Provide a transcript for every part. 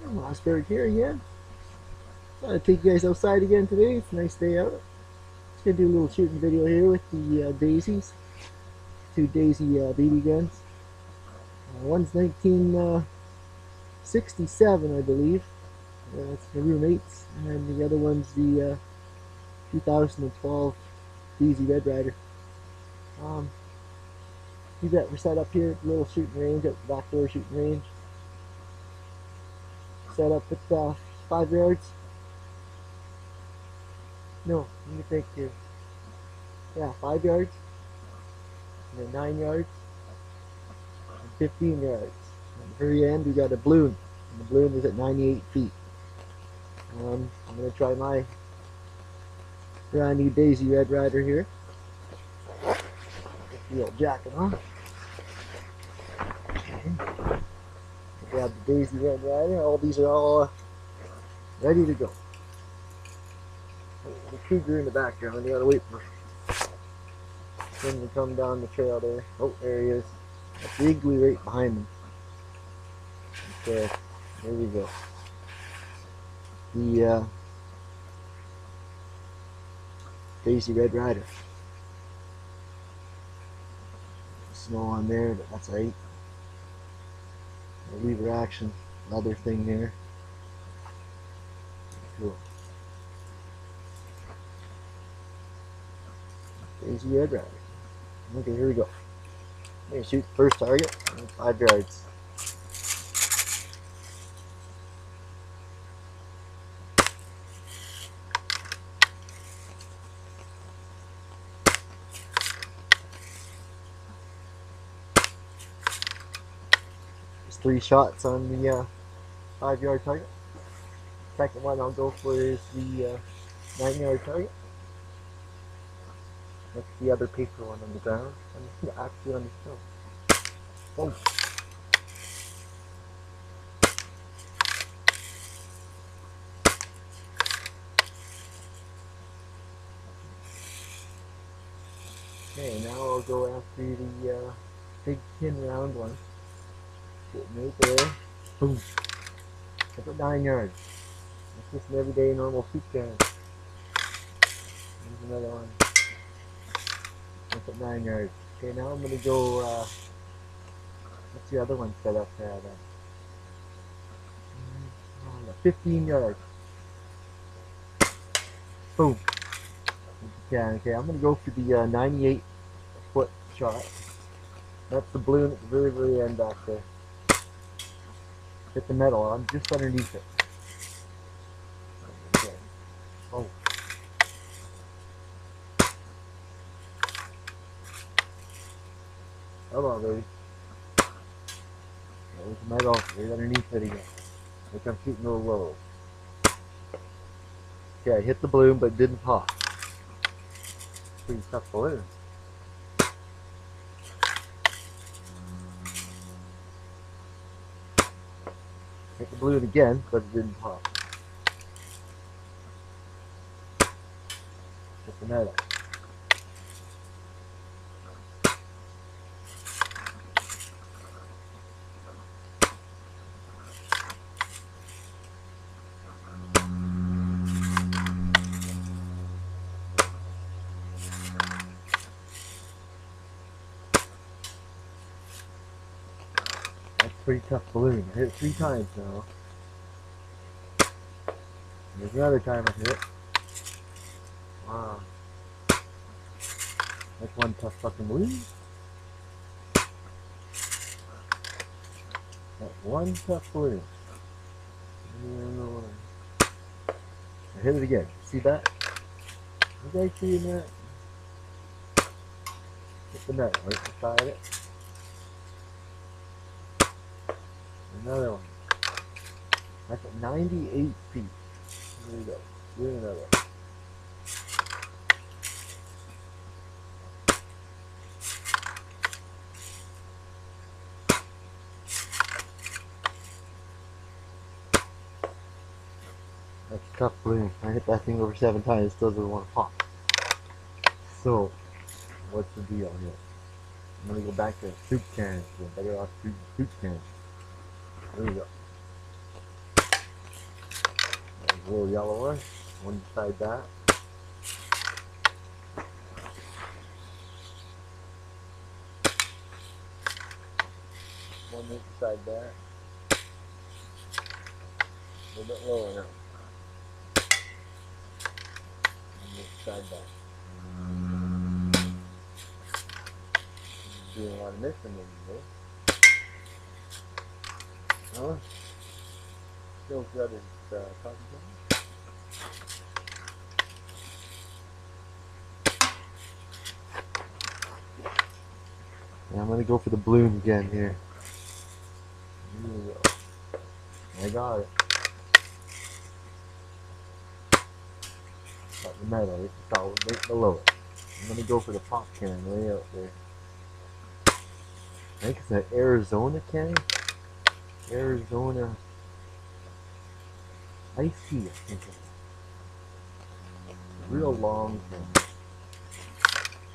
Mossberg here again. Thought I'd take you guys outside again today. It's a nice day out. Just gonna do a little shooting video here with the daisies. Two daisy BB guns. One's 1967, I believe. That's my roommate's, and the other one's the 2012 Daisy Red Rider. See that we're set up here at the little shooting range, at the back door shooting range. Set up at 5 yards. No, let me think here. Yeah, 5 yards, and then 9 yards, and 15 yards. At the very end, we got a balloon, and the balloon is at 98 feet. I'm going to try my brand new Daisy Red Rider here. Get the old jacket on. Okay. Grab the Daisy Red Rider. All these are all ready to go. The cougar in the background. You gotta wait for him to come down the trail there. Oh, there he is. That's the igloo right behind him. Okay, there we go. The Daisy Red Rider. Snow on there, but that's alright. Lever action leather thing there. Cool. Daisy Red Rider. Okay, here we go. I'm gonna shoot the first target, 5 yards. There's 3 shots on the 5-yard target. Second one I'll go for is the 9-yard target. That's the other paper one on the ground. And actually on the snow. Oh. Okay, now I'll go after the big tin round one. Sitting right there. Boom. That's at 9 yards. That's just an everyday normal shoot gun. There's another one. That's at 9 yards. Okay, now I'm gonna go. What's the other one set up there? 15 yards. Boom. Yeah, okay, I'm gonna go for the 98-foot shot. That's the balloon at the very, very end back there. Hit the metal. I'm just underneath it. Okay. Oh. Come on, baby. There's the metal right underneath it again. Like I'm shooting a little low. Okay, I hit the balloon, but it didn't pop. Pretty tough balloon. Hit the balloon again, but it didn't pop. Hit the metal. Pretty tough balloon. I hit it 3 times now. There's another time I hit it. Wow. That's one tough fucking balloon. That's one tough balloon. I hit it again. See that? You guys seeing that? Hit the metal right beside it. Another one. That's at 98 feet. There we go. Do another one. That's a tough balloon. I hit that thing over 7 times. It still doesn't want to pop. So, what's the deal here? I'm going to go back to soup cans. We're better off shooting soup cans. There we go. A little yellow one beside that. One beside that. A little bit lower now. One beside that. Doing a lot of mixing today. Huh? Still got his cotton candy. Yeah, I'm gonna go for the bloom again here. Here we go. I got it. Got the metal, it's solid right below it. I'm gonna go for the pop can way out there. I think it's an Arizona can. Arizona Icy, I think it's a real long can.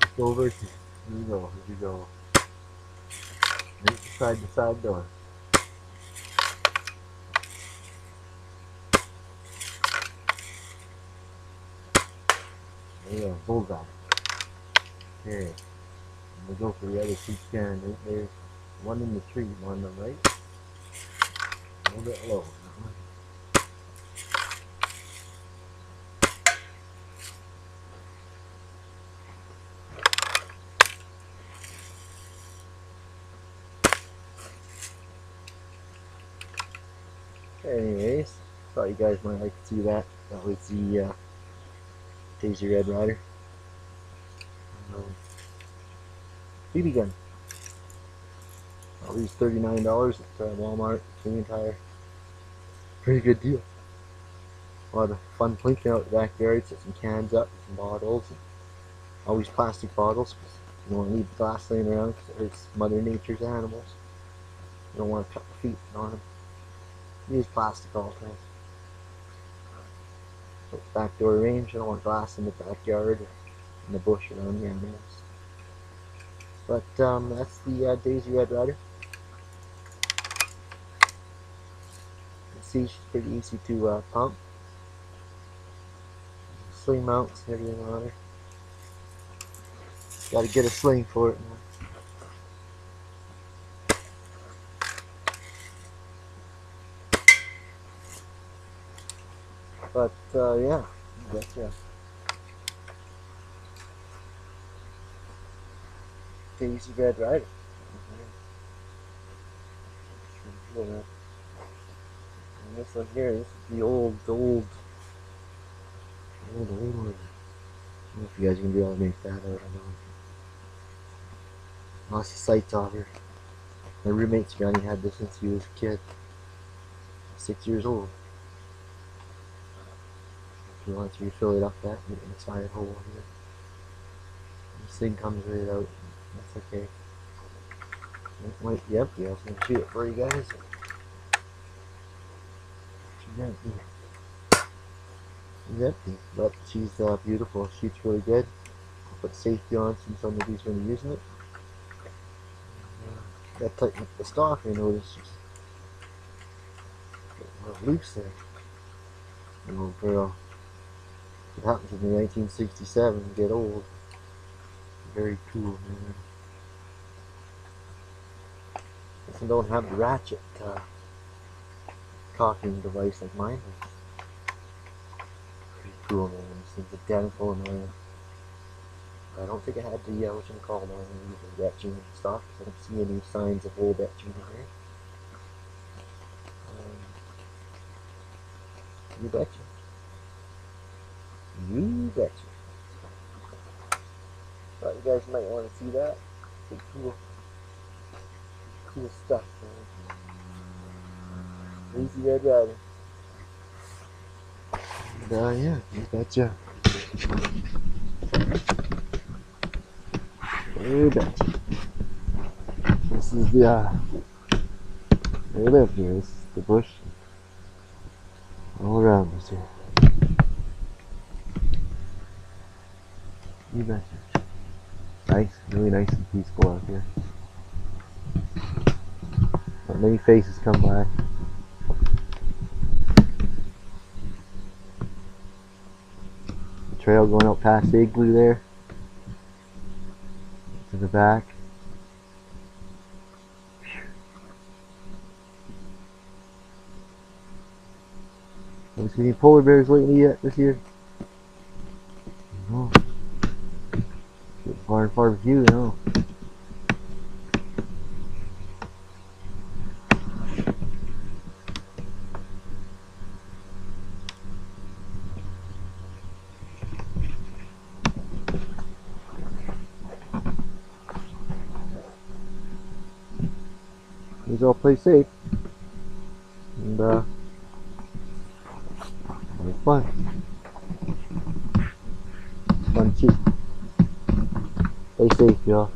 Just over to, here we go. Right beside the side door. There you go, bullseye. Okay, I'm gonna go for the other two cans right there. One in the tree, one on the right. A little bit low. Anyways, thought you guys might like to see that. That was the Daisy Red Ryder. BB gun. I'll use $39 at Walmart, Canadian Tire. Pretty good deal. A lot of fun plinking out the backyard, set some cans up, some bottles. And always plastic bottles, because you don't want to leave the glass laying around because it hurts Mother Nature's animals. You don't want to cut the feet on them. Use plastic all the time. So back door range, I don't want glass in the backyard or in the bush around the animals. But that's the Daisy Red Ryder. You can see she's pretty easy to pump. Sling mounts, everything on her. Got to get a sling for it now. But yeah, gotcha. Daisy Red Ryder. And this one here, this is the old one. I don't know if you guys can be able to make that out or not. Lots of sights off here. My roommate's granny had this since he was a kid. 6 years old. If you want to refill it up that, you can inside a hole here. This thing comes right out. That's okay. It might be empty. I was going to shoot it for you guys. She's empty. She's empty, but she's beautiful. Shoots really good. I'll put safety on since somebody's going to be using it. Got to tighten up the stock, I noticed. Just getting a little loose there. Oh girl. It happens in 1967, get old. Very cool, man. This one don't have the ratchet cocking device like mine has. Pretty cool, man. This thing's identical in mine. I don't think I had the what you call it, the etching and stuff. I don't see any signs of old etching in here. You betcha. You betcha. Thought you guys might want to see that. Pretty cool. Cool stuff, man. Daisy Red Ryder. And yeah, you betcha. You betcha. This is the we live here. This is the bush all around us here. You betcha. Nice, really nice and peaceful out here. Not many faces come by. trail going out past the igloo there to the back. Have we seen any polar bears lately yet this year? No. Get far and far view, you know. These all play safe and have fun. Fun too. Stay safe, y'all.